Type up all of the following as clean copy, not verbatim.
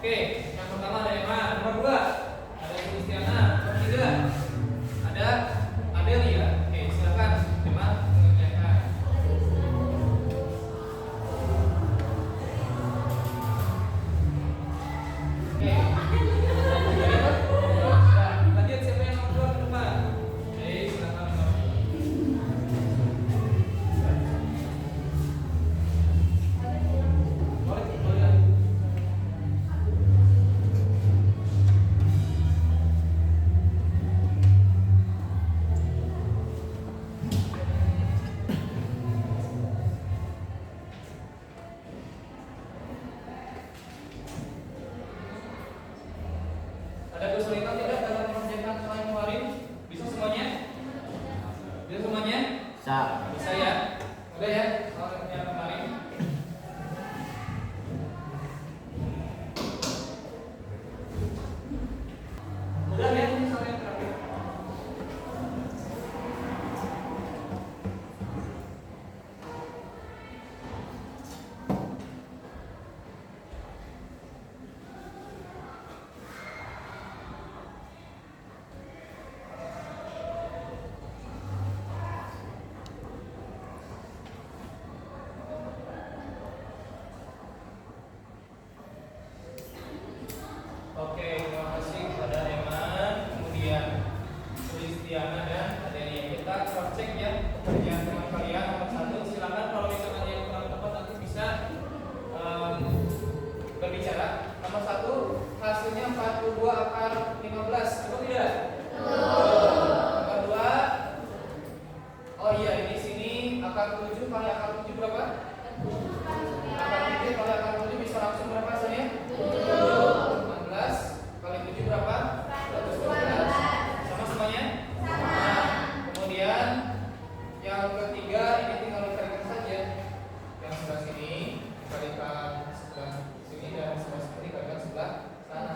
Oke, yang pertama ada Emma, nomor 2 ada Kristiana, nomor 3 ada Adelia. Oke, silakan Emma mengerjakan. Oke. Lanjut, siapa yang nomor 2 ke depan? Oke, silakan. Ada kesulitan tidak dalam mengerjakan soal yang kemarin? Bisa semuanya? Bisa semuanya? Bisa. Bisa ya? Udah ya? Soal yang kemarin. Udah ya? Ini soal yang terakhir. Oke, terima kasih kepada Eman, kemudian Kristiana dan Adelia. Kita cross check ya pekerjaan teman kalian. Nomor 1, silakan kalau misalkan yang kurang tepat nanti bisa berbicara. Nomor 1, hasilnya 42 akar 15. Betul tidak? Nomor 2, oh iya ini sini akar 7 kali akar 7 berapa? Akar 7 kali akar 7 bisa langsung berapa hasilnya? 16 kali 7 berapa? 112. Sama semuanya? Sama. Kemudian yang ketiga ini tinggal dikalikan saja. Yang sebelah sini dikalikan sebelah sini dan sebelah sini dikalikan sebelah sana.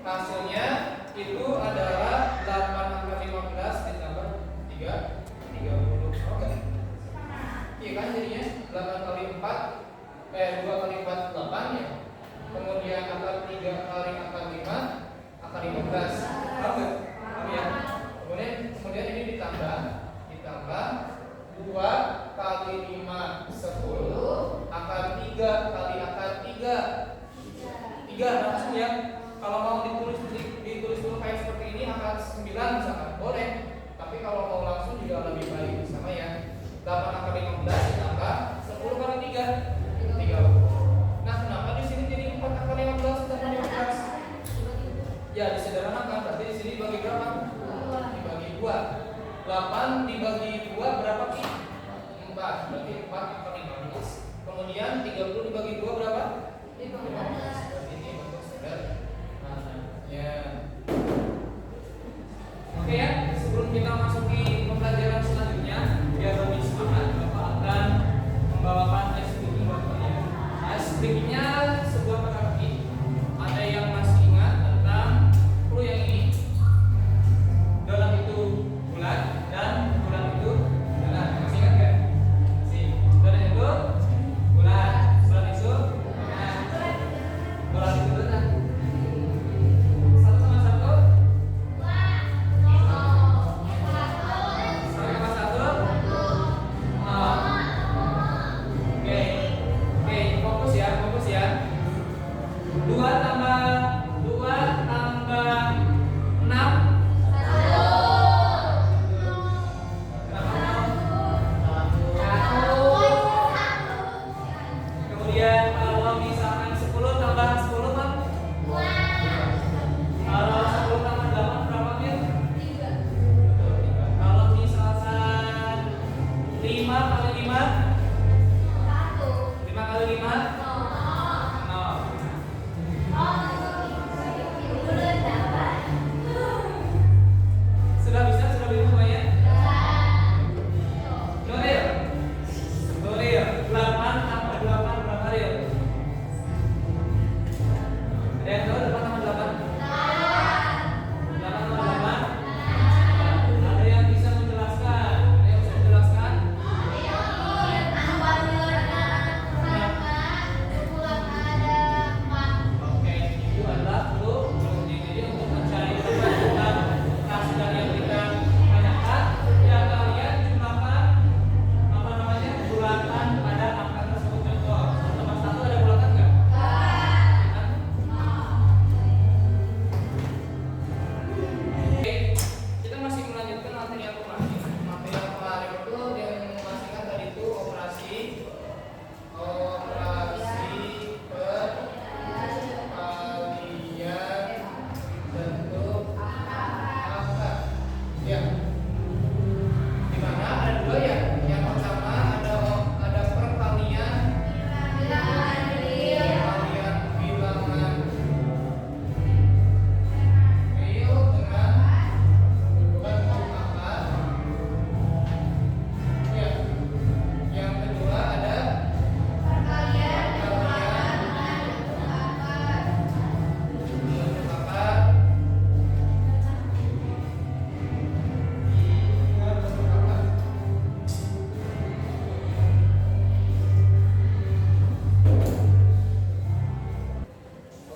Hasilnya itu adalah 8 angka 15 ditambah 30. Oke. Iya kan jadinya 8 kali 4 2 kali 4 8 ya. Kemudian akar 3 kali akar 5 akar 15. Oke. Ya. Kemudian ini ditambah 2 kali 5 10 akar 3 kali akar 3 langsung ya. Kalau mau ditulis dulu kayak seperti ini akar 9 misalkan boleh. Tapi kalau mau langsung juga lebih baik sama ya. 8 akar 15 ditambah 10 kali 3 30. Nah, kenapa di sini jadi 4 akar 15 ditambah 15? Ya, disederhanakan. Berarti di sini dibagi berapa? Dibagi 2. 8 dibagi 2 berapa Ki? 4. Berarti 4 akar 15. Kemudian 30 dibagi 2 berapa? 15. Berarti ini bentuk sederhananya. Oke ya, sebelum kita masuki pembelajaran selanjutnya, biar lebih semangat, Bapak akan membawakan speaking buat kalian. Speakingnya sebuah teka-teki. Ada yang masih ingat tentang clue yang ini? Donat itu bulat dan bulat itu donat. Masih ingat nggak? Masih. Donat itu bulat, bulat itu donat.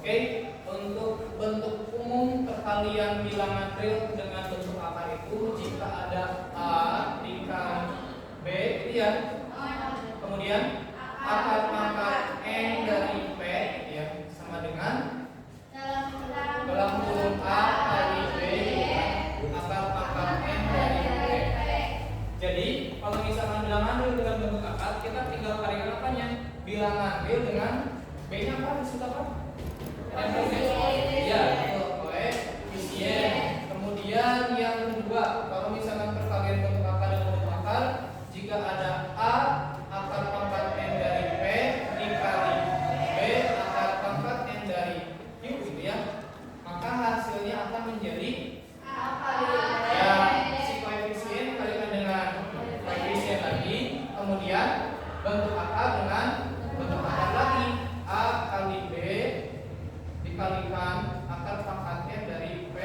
Oke, untuk bentuk umum perkalian bilangan real dengan bentuk akar itu jika ada A dikali B itu ya. Kemudian akar pangkat N dari P ya sama dengan dalam kurung A kali B akar pangkat N dari P. Jadi kalau misalkan bilangan real dengan bentuk akar, kita tinggal kalikan apanya? Bilangan real dengan B-nya apa? Disebut apa? Ya, koefisien. Kemudian yang kedua, kalau misalkan perkalian bentuk akar dan bentuk akar, jika ada A akar pangkat N dari P dikali B akar pangkat N dari Q gitu ya, maka hasilnya akan menjadi ya si koefisien dikalikan dengan koefisien lagi, kemudian bentuk akar dengan bentuk akar lagi, A kali B dikalikan akar pangkat N dari P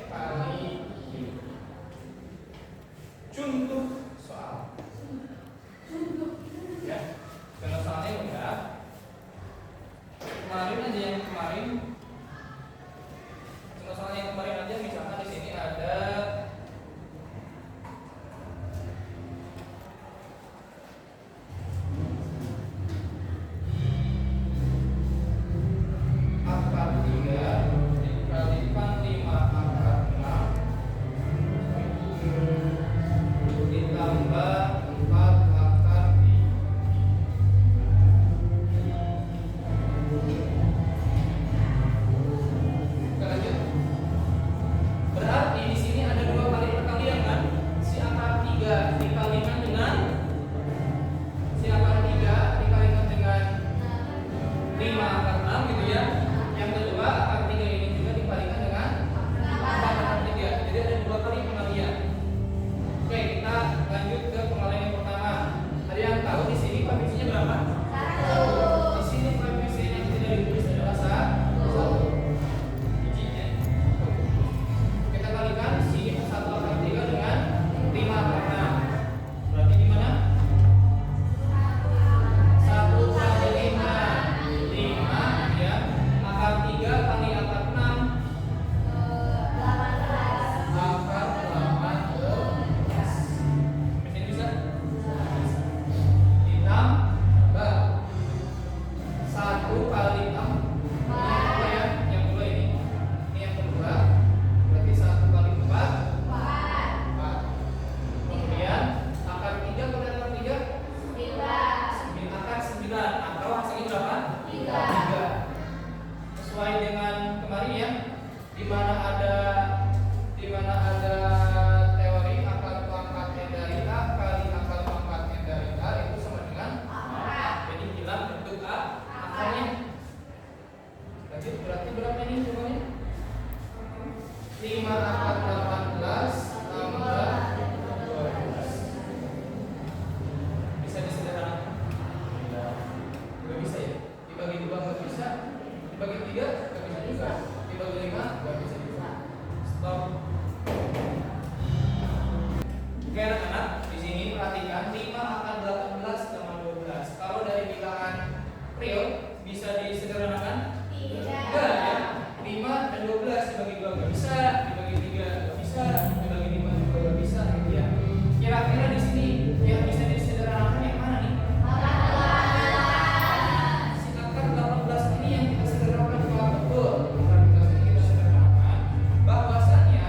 kali Q. Contoh soal. Ya, contoh soalnya udah. Kemarin aja yang kemarin. Contoh soalnya yang kemarin aja, misalkan di sini ada akar 3 dikalikan 5 akar 6 ditambah 4 akar 3. Kita lanjut. Berarti di sini ada dua kali perkalian kan? Si akar 3 dikalikan dengan 5 akar 6 gitu ya. Yang kedua akar 3 ini juga dikalikan dengan 4 akar 3. Jadi ada dua kali pengalian. Oke, kita lanjut ke pengalian yang pertama. Ada yang tahu di sini koefisiennya berapa? 1. Di sini koefisien yang tidak ditulis adalah 1. Bijinya. Kita kalikan si 1 akar 3 dengan 5 akar 6. Berarti gimana? 1 kali 5 ya, akar 3 kali akar 6 akar 18. Mesin bisa? Ditambah 1 kali 6 ya, yang kedua ini yang kedua berarti 1 kali 4 4. Kemudian akar 3 kali akar 3 akar 9 atau hasilnya berapa? 3. Sesuai dengan kemarin ya, di mana ada teori akar pangkat N dari A kali akar pangkat N dari A itu sama dengan A. Jadi hilang bentuk A akarnya. Lanjut, berarti berapa ini jumlahnya? 5 akar 18 tambah 12. Bisa disederhanakan? Nggak bisa ya? Dibagi 2 nggak bisa, dibagi 3 nggak bisa juga, dibagi 5 nggak bisa juga. Stop. Oke anak-anak, di sini perhatikan 5 akar 18 tambah 12. Kalau dari bilangan real bisa disederhanakan? Enggak ya. 5 dan 12 dibagi 2 nggak bisa, dibagi 3 nggak bisa, dibagi 5 juga nggak bisa gitu ya. Kira-kira di sini yang bisa disederhanakan yang mana nih? Si akar 18 ini yang kita sederhanakan, betul. Akar 18 ini kita sederhanakan bahwasanya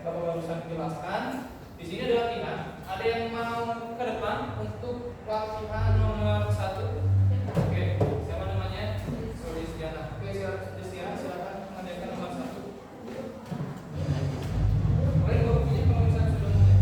Bapak barusan jelaskan. Di sini ada latihan. Ada yang mau ke depan untuk latihan nomor 1? Oke, siapa namanya? Sulistiana. Oke, silakan mengajarkan nomor 1. Boleh bukunya kalau misalnya sudah mulai.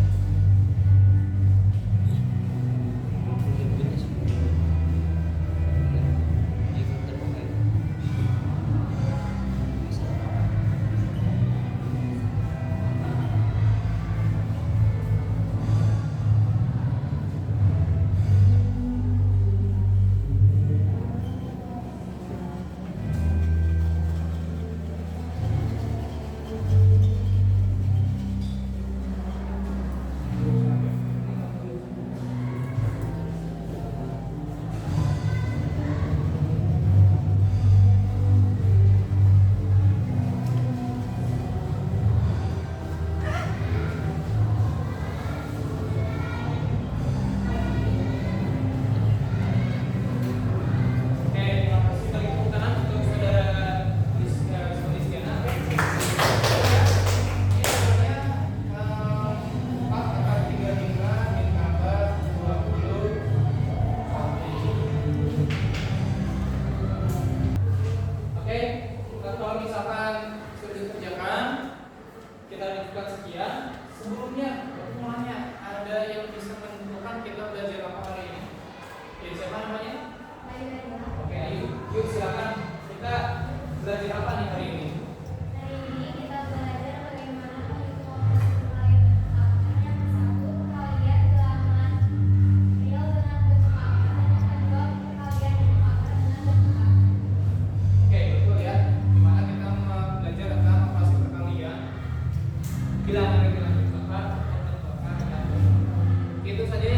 Itu saja